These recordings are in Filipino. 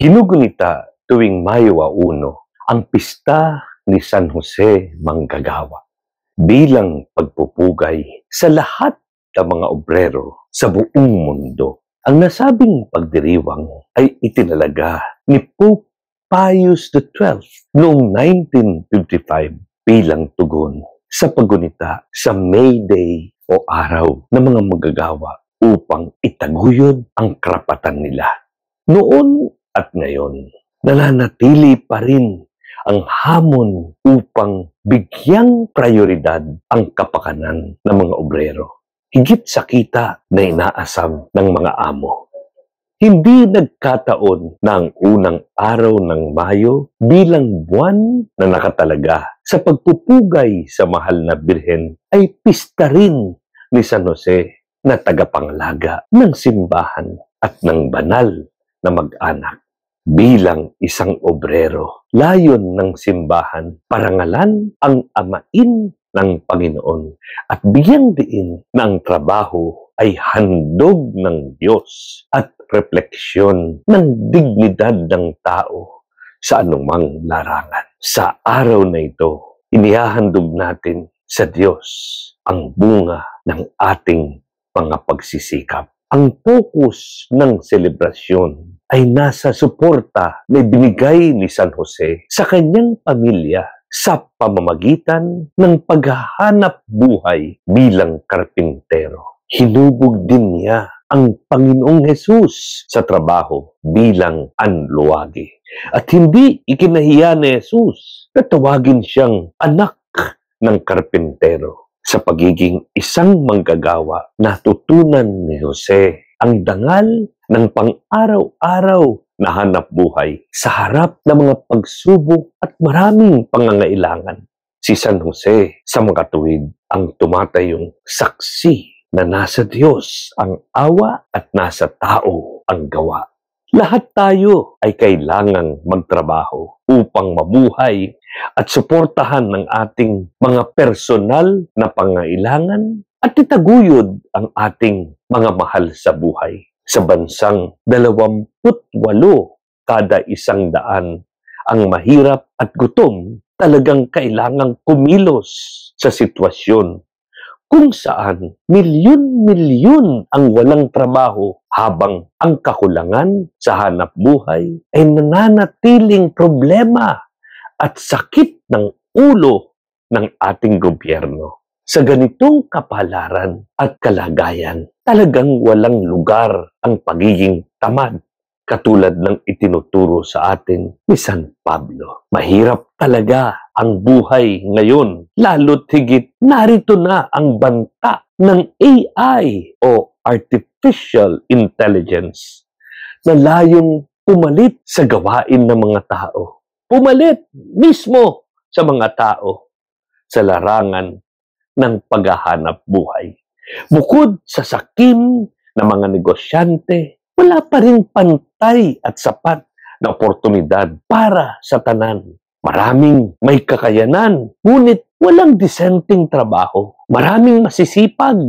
Ginugunita tuwing Mayo 1 ang pista ni San Jose Manggagawa bilang pagpupugay sa lahat ng mga obrero sa buong mundo. Ang nasabing pagdiriwang ay itinalaga ni Pope Pius XII noong 1955 bilang tugon sa paggunita sa May Day o araw ng mga manggagawa upang itaguyod ang karapatan nila. Noon at ngayon, nananatili pa rin ang hamon upang bigyang prioridad ang kapakanan ng mga obrero, higit sa kita na inaasam ng mga amo. Hindi nagkataon na ang unang araw ng Mayo bilang buwan na nakatalaga sa pagpupugay sa mahal na Birhen ay pista rin ni San Jose na tagapangalaga ng simbahan at ng banal na mag-anak. Bilang isang obrero, layon ng simbahan, parangalan ang amain ng Panginoon at bigyang diin na ang trabaho ay handog ng Diyos at refleksyon ng dignidad ng tao sa anumang larangan. Sa araw na ito, inihahandog natin sa Diyos ang bunga ng ating mga pagsisikap. Ang focus ng selebrasyon ay nasa suporta na binigay ni San Jose sa kanyang pamilya sa pamamagitan ng paghahanap buhay bilang karpintero. Hinubog din niya ang Panginoong Hesus sa trabaho bilang anluwagi. At hindi ikinahiya ni Hesus na tawagin siyang anak ng karpintero. Sa pagiging isang manggagawa, natutunan ni Jose ang dangal ng pang-araw-araw na hanap buhay sa harap ng mga pagsubok at maraming pangangailangan. Si San Jose sa mga tuwid ang tumatayong saksi na nasa Diyos ang awa at nasa tao ang gawa. Lahat tayo ay kailangang magtrabaho upang mabuhay at suportahan ng ating mga personal na pangailangan at itaguyod ang ating mga mahal sa buhay. Sa bansang 28 kada 100 ang mahirap at gutom, talagang kailangang kumilos sa sitwasyon kung saan milyon-milyon ang walang trabaho habang ang kakulangan sa hanap buhay ay nananatiling problema at sakit ng ulo ng ating gobyerno. Sa ganitong kapalaran at kalagayan, talagang walang lugar ang pagiging tamad, katulad ng itinuturo sa atin ni San Pablo. Mahirap talaga ang buhay ngayon, lalo't higit narito na ang banta ng AI o Artificial Intelligence na layong pumalit sa gawain ng mga tao. Pumalit mismo sa mga tao sa larangan ng paghahanap buhay. Bukod sa sakim ng mga negosyante, wala pa rin pantay at sapat na oportunidad para sa tanan. Maraming may kakayanan, ngunit walang disenteng trabaho. Maraming masisipag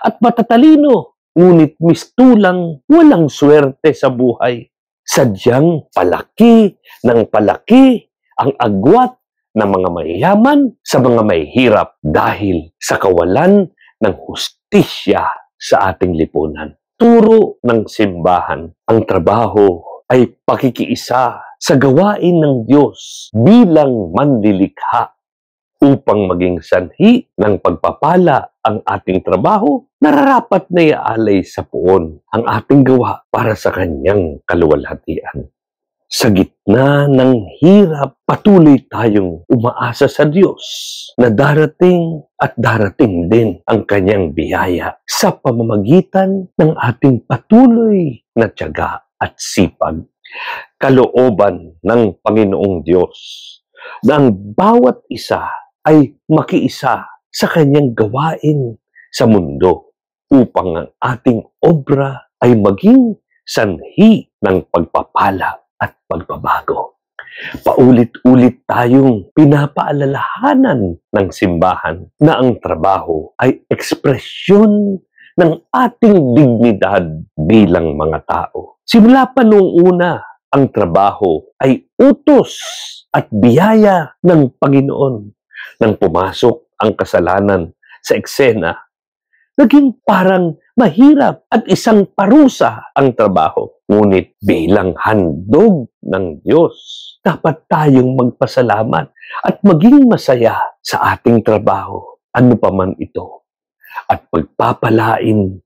at matatalino, ngunit mistulang walang swerte sa buhay. Sadyang palaki ng palaki ang agwat ng mga mayayaman sa mga mahihirap dahil sa kawalan ng hustisya sa ating lipunan. Turo ng simbahan, ang trabaho ay pakikiisa sa gawain ng Diyos bilang manlilikha. Upang maging sanhi ng pagpapala ang ating trabaho, nararapat na iaalay sa puon ang ating gawa para sa kanyang kaluwalhatian. Sa gitna ng hirap, patuloy tayong umaasa sa Diyos na darating at darating din ang kanyang biyaya sa pamamagitan ng ating patuloy na tiyaga at sipag. Kalooban ng Panginoong Diyos na ang bawat isa ay makiisa sa kanyang gawain sa mundo upang ang ating obra ay maging sanhi ng pagpapala at pagbabago. Paulit-ulit tayong pinapaalalahanan ng simbahan na ang trabaho ay ekspresyon ng ating dignidad bilang mga tao. Simula pa noong una, ang trabaho ay utos at biyaya ng Panginoon. Nang pumasok ang kasalanan sa eksena, naging parang mahirap at isang parusa ang trabaho. Ngunit bilang handog ng Diyos, dapat tayong magpasalamat at maging masaya sa ating trabaho, ano pa man ito, at pagpapalain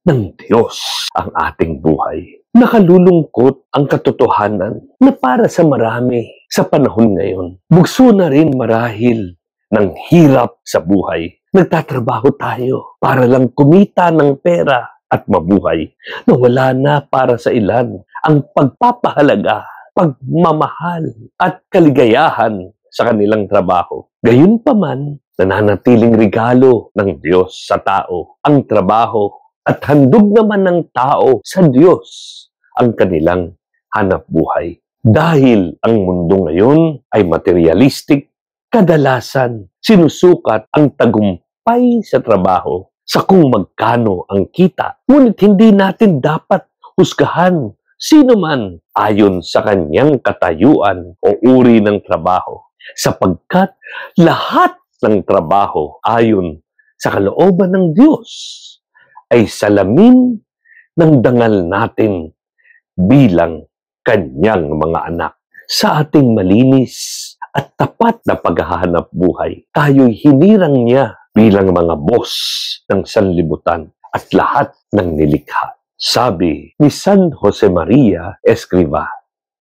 ng Diyos ang ating buhay. Nakalulungkot ang katotohanan na para sa marami sa panahon ngayon, bugso na rin marahil ng hirap sa buhay. Nagtatrabaho tayo para lang kumita ng pera at mabuhay, na wala na para sa ilan ang pagpapahalaga, pagmamahal at kaligayahan sa kanilang trabaho. Gayunpaman, nananatiling regalo ng Diyos sa tao ang trabaho, at handog naman ng tao sa Diyos ang kanilang hanapbuhay. Dahil ang mundo ngayon ay materialistic, kadalasan sinusukat ang tagumpay sa trabaho sa kung magkano ang kita. Ngunit hindi natin dapat husgahan sino man ayon sa kanyang katayuan o uri ng trabaho, sapagkat lahat ng trabaho ayon sa kalooban ng Diyos ay salamin ng dangal natin bilang kanyang mga anak. Sa ating malinis at tapat na paghahanap buhay, tayo'y hinirang niya bilang mga boss ng sanlibutan at lahat ng nilikha. Sabi ni San Jose Maria Escriva,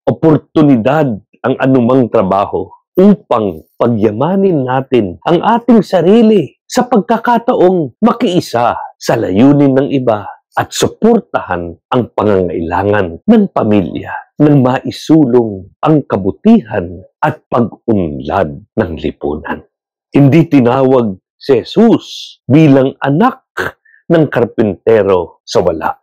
oportunidad ang anumang trabaho upang pagyamanin natin ang ating sarili sa pagkakataong makiisa sa layunin ng iba at suportahan ang pangangailangan ng pamilya nang maisulong ang kabutihan at pag-unlad ng lipunan. Hindi tinawag si Jesus bilang anak ng karpintero sa wala.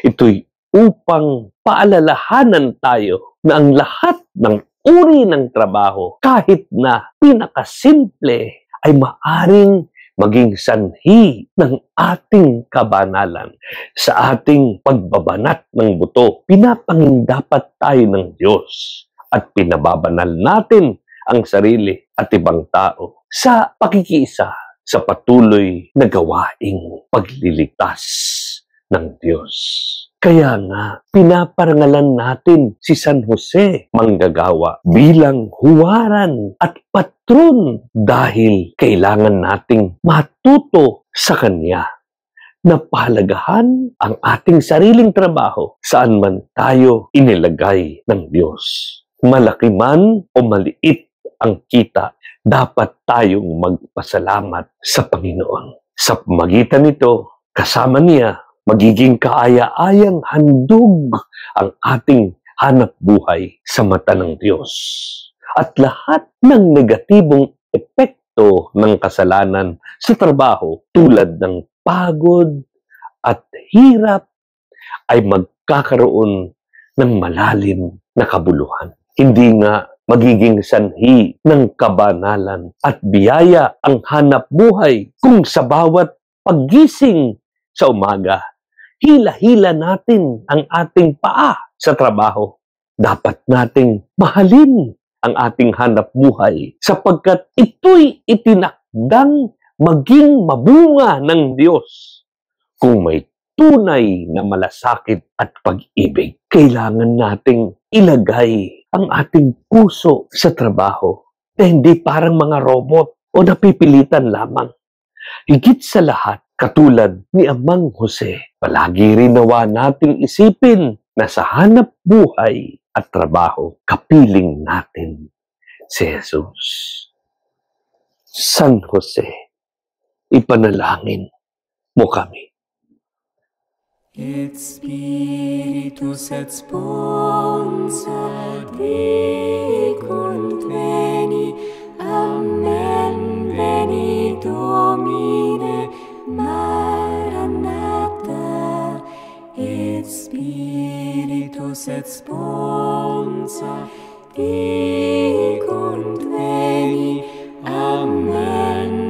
Ito'y upang paalalahanan tayo na ang lahat ng uri ng trabaho, kahit na pinakasimple, ay maaring maging sanhi ng ating kabanalan. Sa ating pagbabanat ng buto, pinapangindapat tayo ng Diyos at pinababanal natin ang sarili at ibang tao sa pakikiisa sa patuloy na gawaing pagliligtas ng Diyos. Kaya nga, pinaparangalan natin si San Jose Manggagawa bilang huwaran at patron dahil kailangan nating matuto sa Kanya na pahalagahan ang ating sariling trabaho saan man tayo inilagay ng Diyos. Malaki man o maliit ang kita, dapat tayong magpasalamat sa Panginoon. Sa pamagitan nito, kasama niya, magiging kaaya-ayang handog ang ating hanap buhay sa mata ng Diyos. At lahat ng negatibong epekto ng kasalanan sa trabaho tulad ng pagod at hirap ay magkakaroon ng malalim na kabuluhan. Hindi nga magiging sanhi ng kabanalan at biyaya ang hanap buhay kung sa bawat paggising sa umaga, hila-hila natin ang ating paa sa trabaho. Dapat nating mahalin ang ating hanap buhay sapagkat ito'y itinakdang maging mabunga ng Diyos. Kung may tunay na malasakit at pag-ibig, kailangan nating ilagay ang ating puso sa trabaho na hindi parang mga robot o napipilitan lamang. Higit sa lahat, katulad ni Amang Jose, palagi rin nawa nating isipin na sa hanap buhay at trabaho, kapiling natin si Jesus. San Jose, ipanalangin mo kami. Et Spiritus et sponsor dicunt veni, amen, veni Domine, Maranatha. Et Spiritus et sponsor dicunt veni, amen.